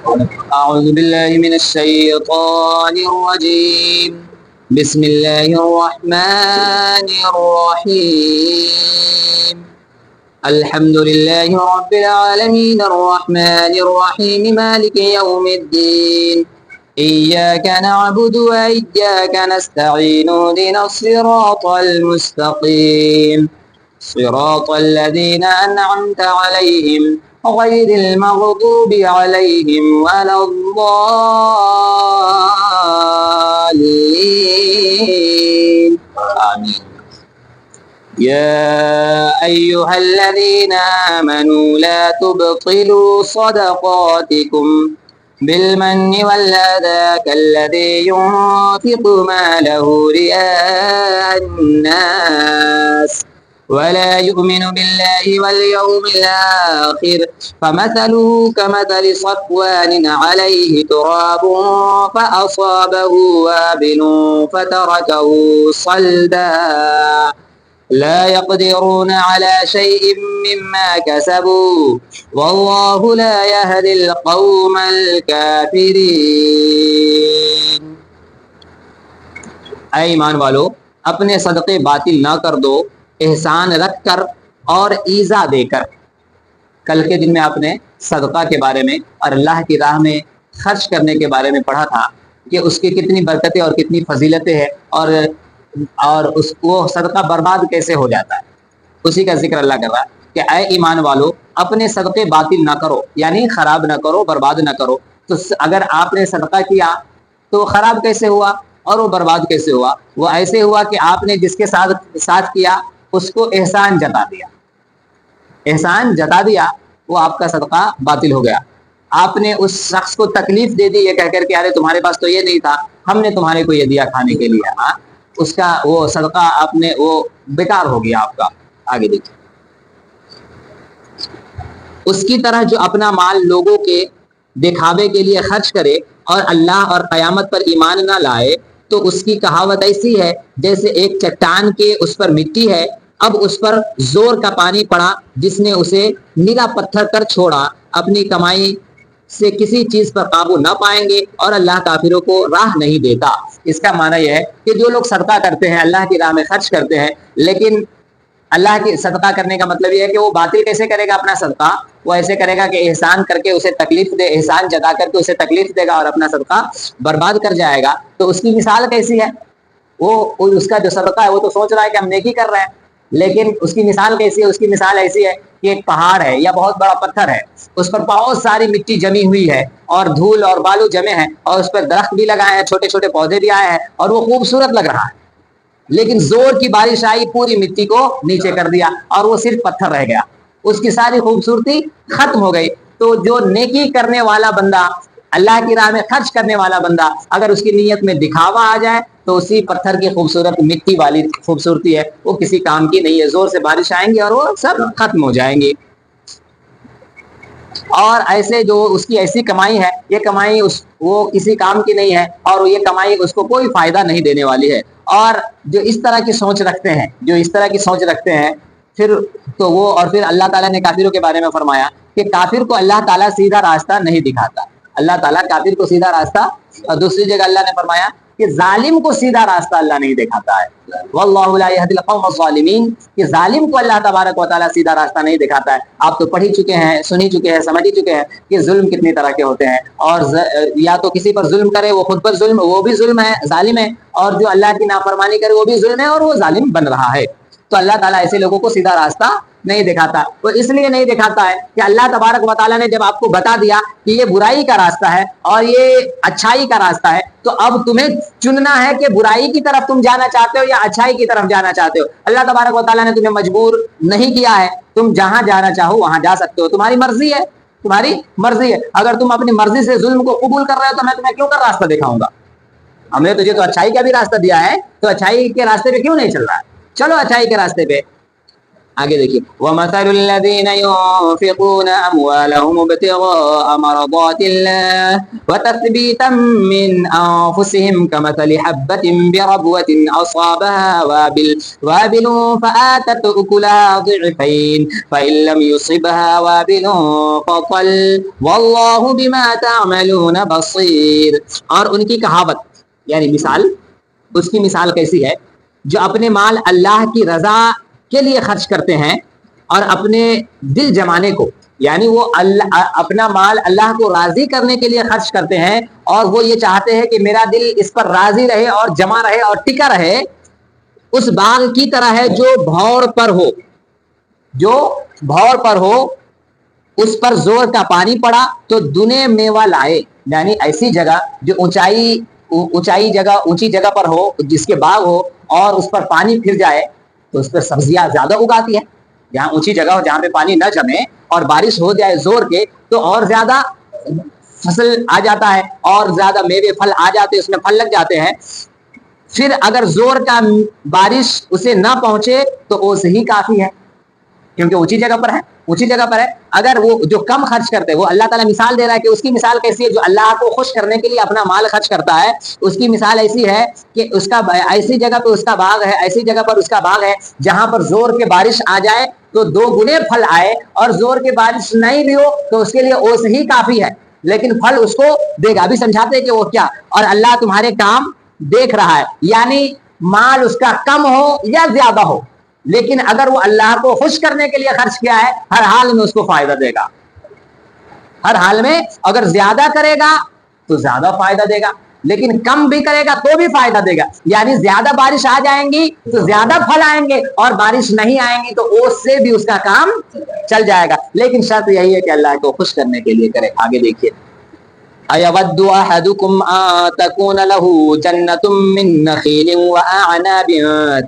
أعوذ بالله من الشيطان الرجيم. بسم الله الرحمن الرحيم. الحمد لله رب العالمين الرحمن الرحيم مالك يوم الدين. إياك نعبد وإياك نستعين اهدنا الصراط المستقيم صراط الذين أنعمت عليهم غير المغضوب عليهم ولا الضالين آمين. يا أيها الذين آمنوا لا تبطلوا صدقاتكم بالمن والأذى كالذي ينفق ماله رئاء الناس ولا يؤمن بالله واليوم الآخر فمثله كمثل صفوان عليه تراب فأصابه وابل فتركه صلدا لا يقدرون على شيء مما كسبوا والله لا يهدي القوم الكافرين. اے ایمان والو، اپنے صدقے باطل نہ کر دو، احسان رکھ کر اور ایذا دے کر. کل کے دن میں آپ نے صدقہ کے بارے میں اور اللہ کی راہ میں خرچ کرنے کے بارے میں پڑھا تھا کہ اس کی کتنی برکتیں اور کتنی فضیلتیں ہیں اور اس کو صدقہ برباد کیسے ہو جاتا ہے. اسی کا ذکر اللہ کر رہا ہے کہ اے ایمان والو، اپنے صدقے باطل نہ کرو، یعنی خراب نہ کرو، برباد نہ کرو. تو اگر آپ نے صدقہ کیا تو خراب کیسے ہوا اور وہ برباد کیسے ہوا؟ وہ ایسے ہوا کہ آپ نے جس کے ساتھ کیا اس کو احسان جتا دیا، وہ آپ کا صدقہ باطل ہو گیا. آپ نے اس شخص کو تکلیف دے دی یہ کہہ کر کے ارے تمہارے پاس تو یہ نہیں تھا، ہم نے تمہارے کو یہ دیا کھانے کے لیے، اس کا وہ صدقہ آپ نے وہ بیکار ہو گیا آپ کا. آگے دیکھیں، اس کی طرح جو اپنا مال لوگوں کے دکھاوے کے لیے خرچ کرے اور اللہ اور قیامت پر ایمان نہ لائے تو اس کی کہاوت ایسی ہے جیسے ایک چٹان کے اس پر مٹی ہے، اب اس پر زور کا پانی پڑا جس نے اسے نیلا پتھر کر چھوڑا. اپنی کمائی سے کسی چیز پر قابو نہ پائیں گے اور اللہ کافروں کو راہ نہیں دیتا. اس کا معنی یہ ہے کہ جو لوگ صدقہ کرتے ہیں، اللہ کی راہ میں خرچ کرتے ہیں، لیکن اللہ کی صدقہ کرنے کا مطلب یہ ہے کہ وہ باطل کیسے کرے گا اپنا صدقہ؟ وہ ایسے کرے گا کہ احسان کر کے اسے تکلیف دے، احسان جتا کر کے اسے تکلیف دے گا اور اپنا صدقہ برباد کر جائے گا. تو اس کی مثال کیسی ہے؟ وہ اس کا جو صدقہ ہے وہ تو سوچ رہا ہے کہ ہم نیکی کر رہے ہیں، لیکن اس کی مثال کیسی ہے؟ اس کی مثال ایسی ہے کہ ایک پہاڑ ہے یا بہت بڑا پتھر ہے، اس پر بہت ساری مٹی جمی ہوئی ہے اور دھول اور بالو جمے ہیں اور اس پر درخت بھی لگائے ہیں، چھوٹے چھوٹے پودے بھی آئے ہیں اور وہ خوبصورت لگ رہا ہے، لیکن زور کی بارش آئی، پوری مٹی کو نیچے کر دیا اور وہ صرف پتھر رہ گیا، اس کی ساری خوبصورتی ختم ہو گئی. تو جو نیکی کرنے والا بندہ، اللہ کی راہ میں خرچ کرنے والا بندہ، اگر اس کی نیت میں دکھاوا آ جائے تو اسی پتھر کی خوبصورت مٹی والی خوبصورتی ہے وہ کسی کام کی نہیں ہے. زور سے بارش آئیں گی اور وہ سب ختم ہو جائیں گی. اور ایسے جو اس کی ایسی کمائی ہے، یہ کمائی وہ کسی کام کی نہیں ہے اور یہ کمائی اس کو کوئی فائدہ نہیں دینے والی ہے. اور جو اس طرح کی سوچ رکھتے ہیں پھر اللہ تعالیٰ نے کافروں کے بارے میں فرمایا کہ کافر کو اللہ تعالیٰ سیدھا راستہ نہیں دکھاتا. اللہ تعالیٰ کافر کو سیدھا راستہ، اور دوسری جگہ اللہ نے فرمایا کہ ظالم کو سیدھا راستہ اللہ نہیں دکھاتا ہے. واللہ لا یہدی القوم الظالمین، کہ ظالم کو اللہ تبارک و تعالیٰ سیدھا راستہ نہیں دکھاتا ہے. آپ تو پڑھ ہی چکے ہیں، سن ہی چکے ہیں، سمجھ ہی چکے ہیں کہ ظلم کتنی طرح کے ہوتے ہیں. اور یا تو کسی پر ظلم کرے وہ خود پر ظلم، وہ بھی ظلم ہے، ظالم ہے، اور جو اللہ کی نافرمانی کرے وہ بھی ظلم ہے اور وہ ظالم بن رہا ہے. تو اللہ تعالیٰ ایسے لوگوں کو سیدھا راستہ نہیں دکھاتا. وہ اس لیے نہیں دکھاتا ہے کہ اللہ تبارک و تعالیٰ نے جب آپ کو بتا دیا کہ یہ برائی کا راستہ ہے اور یہ اچھائی کا راستہ ہے، تو اب تمہیں چننا ہے کہ برائی کی طرف تم جانا چاہتے ہو یا اچھائی کی طرف جانا چاہتے ہو. اللہ تبارک و تعالیٰ نے تمہیں مجبور نہیں کیا ہے، تم جہاں جانا چاہو وہاں جا سکتے ہو، تمہاری مرضی ہے. اگر تم اپنی مرضی سے ظلم کو قبول کر رہے ہو تو میں تمہیں کیوں کر راستہ دکھاؤں گا؟ ہم نے تجھے تو اچھائی کا بھی راستہ دیا ہے، تو اچھائی کے راستے پہ کیوں نہیں چل رہا ہے؟ چلو اچھائی کے راستے پہ. آگے دیکھیے وَمَثَلُ الَّذِينَ يُنفِقُونَ أَمْوَالَهُمُ ابْتِغَاءَ مَرْضَاتِ اللَّهِ وَتَثْبِيتًا مِّنْ أَنفُسِهِمْ كَمَثَلِ حَبَّةٍ بِرَبْوَةٍ أَصَابَهَا وَابِلٌ فَآتَتْ أُكُلَهَا ضِعْفَيْنِ فَإِن لَّمْ يُصِبْهَا وَابِلٌ فَطَلٌّ وَاللَّهُ بِمَا تَعْمَلُونَ بَصِيرٌ. اور ان کی کہاوت یعنی مثال، اس کی مثال کیسی ہے؟ جو اپنے مال اللہ کی رضا کے لیے خرچ کرتے ہیں اور اپنے دل جمانے کو، یعنی وہ اپنا مال اللہ کو راضی کرنے کے لیے خرچ کرتے ہیں اور وہ یہ چاہتے ہیں کہ میرا دل اس پر راضی رہے اور جمع رہے اور ٹکا رہے، اس باغ کی طرح ہے جو بھور پر ہو، جو بھور پر ہو، اس پر زور کا پانی پڑا تو دنے میوہ لائے. یعنی ایسی جگہ جو اونچی جگہ پر ہو، جس کے باغ ہو اور اس پر پانی پھر جائے تو اس پر سبزیاں زیادہ اگاتی ہے. جہاں اونچی جگہ ہو، جہاں پہ پانی نہ جمے اور بارش ہو جائے زور کے تو اور زیادہ فصل آ جاتا ہے اور زیادہ میوے پھل آ جاتے ہیں، اس میں پھل لگ جاتے ہیں. پھر اگر زور کا بارش اسے نہ پہنچے تو اوس ہی کافی ہے، کیونکہ اونچی جگہ پر ہے، اونچی جگہ پر ہے. اگر وہ جو کم خرچ کرتے ہیں، وہ اللہ تعالیٰ مثال دے رہا ہے کہ اس کی مثال کیسی ہے؟ جو اللہ کو خوش کرنے کے لیے اپنا مال خرچ کرتا ہے، اس کی مثال ایسی ہے کہ اس کا ایسی جگہ پہ اس کا باغ ہے، ایسی جگہ پر اس کا باغ ہے جہاں پر زور کے بارش آ جائے تو 2 گنے پھل آئے، اور زور کے بارش نہیں بھی ہو تو اس کے لیے اوس ہی کافی ہے، لیکن پھل اس کو دے گا. ابھی سمجھاتے ہیں کہ وہ کیا، اور اللہ تمہارے کام دیکھ رہا ہے. یعنی مال اس کا کم ہو یا زیادہ ہو، لیکن اگر وہ اللہ کو خوش کرنے کے لیے خرچ کیا ہے، ہر حال میں اس کو فائدہ دے گا. ہر حال میں اگر زیادہ کرے گا تو زیادہ فائدہ دے گا، لیکن کم بھی کرے گا تو بھی فائدہ دے گا. یعنی زیادہ بارش آ جائیں گی تو زیادہ پھل آئیں گے، اور بارش نہیں آئیں گی تو اس سے بھی اس کا کام چل جائے گا. لیکن شرط یہی ہے کہ اللہ کو خوش کرنے کے لیے کرے. آگے دیکھیے أَيَوَدُّ أَحَدُكُمْ أَن تَكُونَ لَهُ جَنَّةٌ مِّن نَخِيلٍ وَأَعْنَابٍ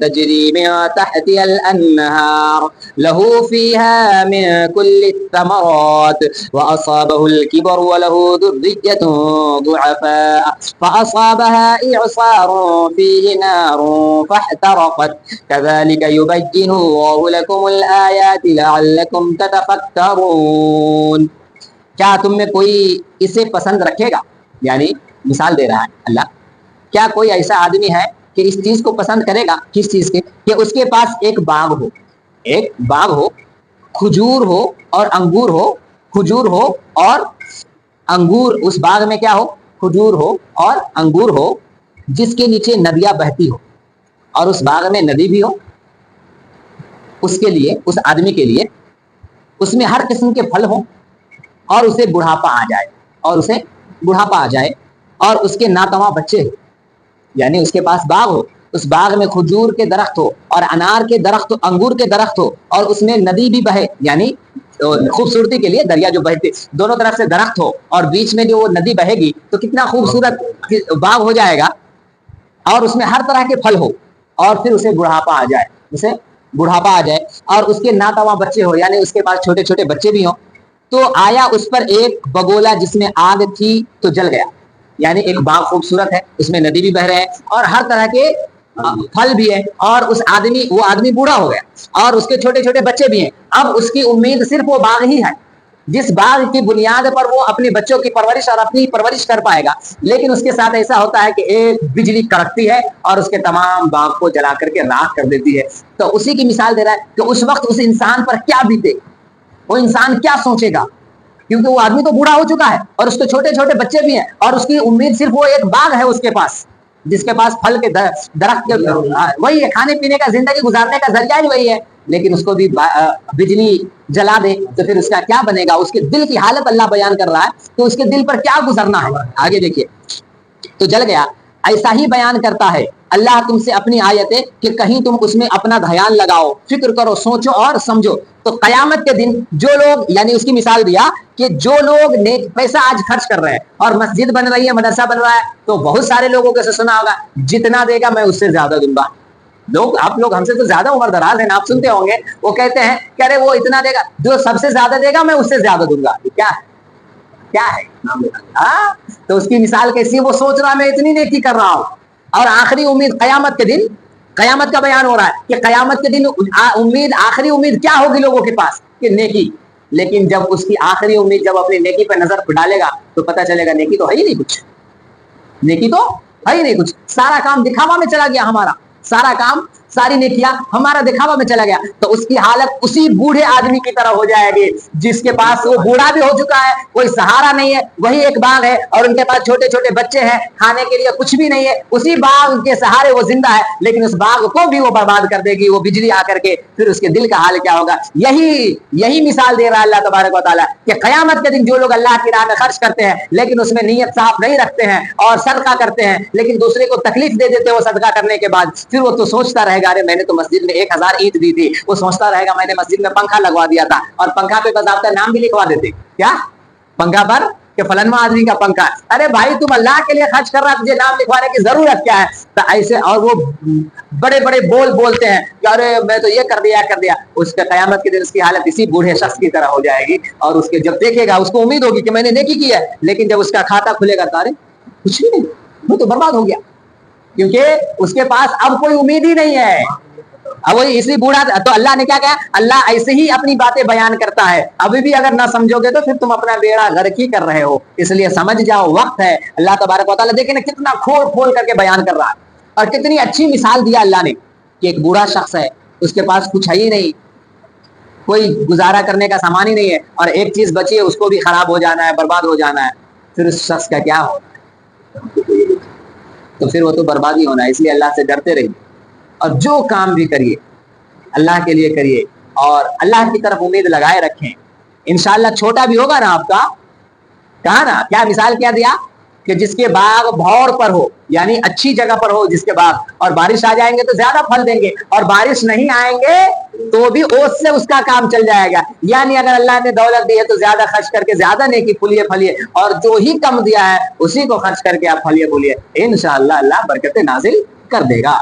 تَجْرِي مِن تَحْتِهَا الْأَنْهَارُ لَهُ فِيهَا مِن كُلِّ الثَّمَرَاتِ وَأَصَابَهُ الْكِبَرُ وَلَهُ ذُرِّيَّةٌ ضُعَفَاءُ فَأَصَابَهَا إِعْصَارٌ فِيهِ نَارٌ فَاحْتَرَقَتْ كَذَلِكَ يُبَيِّنُ اللَّهُ لَكُمُ الْآيَاتِ لَعَلَّكُمْ تَتَفَكَّرُونَ. کیا تم میں کوئی اسے پسند رکھے گا؟ یعنی مثال دے رہا ہے اللہ. کیا کوئی ایسا آدمی ہے کہ اس چیز کو پسند کرے گا؟ کس چیز کے؟ کہ اس کے پاس ایک باغ ہو، ایک باغ ہو، کھجور ہو اور انگور ہو، کھجور ہو اور انگور، اس باغ میں کیا ہو؟ کھجور ہو اور انگور ہو، جس کے نیچے ندیاں بہتی ہو، اور اس باغ میں ندی بھی ہو. اس کے لیے، اس آدمی کے لیے اس میں ہر قسم کے پھل ہوں، اور اسے بڑھاپا آ جائے، اور اسے بڑھاپا آ جائے اور اس کے ناتواں بچے ہو. یعنی اس کے پاس باغ ہو، اس باغ میں کھجور کے درخت ہو اور انار کے درخت، انگور کے درخت ہو، اور اس میں ندی بھی بہے. یعنی خوبصورتی کے لیے دریا جو بہتے، دونوں طرف سے درخت ہو اور بیچ میں جو وہ ندی بہے گی تو کتنا خوبصورت باغ ہو جائے گا. اور اس میں ہر طرح کے پھل ہو، اور پھر اسے بڑھاپا آ جائے، اسے بڑھاپا آ جائے اور اس کے ناتواں بچے ہو، یعنی اس کے پاس چھوٹے چھوٹے بچے بھی ہوں. تو آیا اس پر ایک بگولا جس میں آگ تھی تو جل گیا. یعنی ایک باغ خوبصورت ہے، اس میں ندی بھی بہ رہے ہیں اور ہر طرح کے پھل بھی ہے، اور وہ آدمی بوڑھا ہو گیا اور اس کے چھوٹے چھوٹے بچے بھی ہیں. اب اس کی امید صرف وہ باغ ہی ہے، جس باغ کی بنیاد پر وہ اپنے بچوں کی پرورش اور اپنی پرورش کر پائے گا. لیکن اس کے ساتھ ایسا ہوتا ہے کہ ایک بجلی کڑکتی ہے اور اس کے تمام باغ کو جلا کر کے راکھ کر دیتی ہے. تو اسی کی مثال دے رہا ہے کہ اس وقت اس انسان پر کیا بیتے، وہ انسان کیا سوچے گا، کیونکہ وہ آدمی تو بوڑھا ہو چکا ہے اور اس کے چھوٹے چھوٹے بچے بھی ہیں، اور اس کی امید صرف وہ ایک باغ ہے اس کے پاس، جس کے پاس پھل کے درخت کے وہی ہے، کھانے پینے کا، زندگی گزارنے کا ذریعہ ہی وہی ہے. لیکن اس کو بھی بجلی جلا دے تو پھر اس کا کیا بنے گا؟ اس کے دل کی حالت اللہ بیان کر رہا ہے تو اس کے دل پر کیا گزرنا ہے. آگے دیکھیے تو جل گیا. ایسا ہی بیان کرتا ہے اللہ تم سے اپنی آیتیں کہ کہیں تم اس میں اپنا دھیان لگاؤ، فکر کرو، سوچو اور سمجھو. تو قیامت کے دن جو لوگ، یعنی اس کی مثال دیا کہ جو لوگ پیسہ آج خرچ کر رہے ہیں اور مسجد بن رہی ہے، مدرسہ بن رہا ہے، تو بہت سارے لوگوں کے سے سنا ہوگا جتنا دے گا میں اس سے زیادہ دوں گا. آپ لوگ ہم سے تو زیادہ عمر دراز ہیں، آپ سنتے ہوں گے وہ کہتے ہیں کہ ارے وہ اتنا دے گا، جو سب سے زیادہ دے گا میں اس سے زیادہ دوں گا. کیا ہے؟ کیا ہے؟ تو اس کی مثال کیسی ہے؟ وہ سوچ رہا میں اتنی نیکی کر رہا ہوں، اور آخری امید قیامت کے دن قیامت کا بیان ہو رہا ہے کہ قیامت کے دن امید، آخری امید کیا ہوگی لوگوں کے پاس؟ کہ نیکی. لیکن جب اس کی آخری امید جب اپنی نیکی پہ نظر ڈالے گا تو پتہ چلے گا نیکی تو ہے ہی نہیں کچھ، نیکی تو ہے ہی نہیں کچھ. سارا کام دکھاوا میں چلا گیا ہمارا، سارا کام، ساری نیکیاں ہمارا دکھاوا میں چلا گیا. تو اس کی حالت اسی بوڑھے آدمی کی طرح ہو جائے گی جس کے پاس، وہ بوڑھا بھی ہو چکا ہے، کوئی سہارا نہیں ہے، وہی ایک باغ ہے اور ان کے پاس چھوٹے چھوٹے بچے ہیں، کھانے کے لیے کچھ بھی نہیں ہے، اسی باغ کے سہارے وہ زندہ ہے، لیکن اس باغ کو بھی وہ برباد کر دے گی وہ بجلی آ کر کے. پھر اس کے دل کا حال کیا ہوگا؟ یہی مثال دے رہا ہے اللہ تبارک و تعالیٰ کہ قیامت کے دن جو لوگ اللہ کی راہ میں خرچ کرتے ہیں لیکن اس میں نیت صاف نہیں رکھتے ہیں اور صدقہ کرتے ہیں لیکن دوسرے کو تکلیف دے دیتے ہیں وہ صدقہ کرنے کے بعد، پھر وہ تو سوچتا رہے گا ارے میں نے تو مسجد میں 1000 اینٹ دی تھی، وہ سوچتا رہے گا میں نے مسجد میں پنکھا لگوا دیا تھا، اور پنکھا پہ باضابطہ نام بھی لکھوا دیتے. کیا پنکھا پر کہ فلانواں آدمی کا پنکھا؟ ارے بھائی تم اللہ کے لیے خرچ کر رہا ہے، تجھے نام لکھوانے کی ضرورت کیا ہے؟ تو ایسے، اور وہ بڑے بڑے بولتے ہیں کہ ارے میں تو یہ کر دیا. اس کے قیامت کے دن اس کی حالت اسی بوڑھے شخص کی طرح ہو جائے گی. اور اس کے جب دیکھے گا اس کو امید ہوگی کہ میں نے نیکی کی ہے، لیکن جب اس کا کھاتا کھلے گا تو ارے کچھ بھی نہیں، وہ تو برباد ہو گیا، کیونکہ اس کے پاس اب کوئی امید ہی نہیں ہے. اب وہی اسی بوڑھا. تو اللہ نے کیا کہا؟ اللہ ایسے ہی اپنی باتیں بیان کرتا ہے. ابھی بھی اگر نہ سمجھو گے تو پھر تم اپنا بیڑا غرق ہی کر رہے ہو، اس لیے سمجھ جاؤ وقت ہے. اللہ تبارک و تعالیٰ دیکھیں نا کتنا کھول کر کے بیان کر رہا ہے، اور کتنی اچھی مثال دیا اللہ نے کہ ایک بوڑھا شخص ہے، اس کے پاس کچھ ہے ہی نہیں، کوئی گزارا کرنے کا سامان ہی نہیں ہے، اور ایک چیز بچی ہے اس کو بھی خراب ہو جانا ہے، برباد ہو جانا ہے. پھر اس شخص کا کیا ہو؟ تو پھر وہ تو برباد ہی ہونا ہے. اس لیے اللہ سے ڈرتے رہیے، اور جو کام بھی کریے اللہ کے لیے کریے اور اللہ کی طرف امید لگائے رکھیں. انشاءاللہ چھوٹا بھی ہوگا نا آپ کا، کہا نا کیا مثال کیا دیا کہ جس کے باغ بھور پر ہو، یعنی اچھی جگہ پر ہو جس کے باغ، اور بارش آ جائیں گے تو زیادہ پھل دیں گے، اور بارش نہیں آئیں گے تو بھی اوس سے اس کا کام چل جائے گا. یعنی اگر اللہ نے دولت دی ہے تو زیادہ خرچ کر کے زیادہ نیکی پھلیے، اور جو ہی کم دیا ہے اسی کو خرچ کر کے آپ پھلیے انشاءاللہ اللہ برکتیں نازل کر دے گا.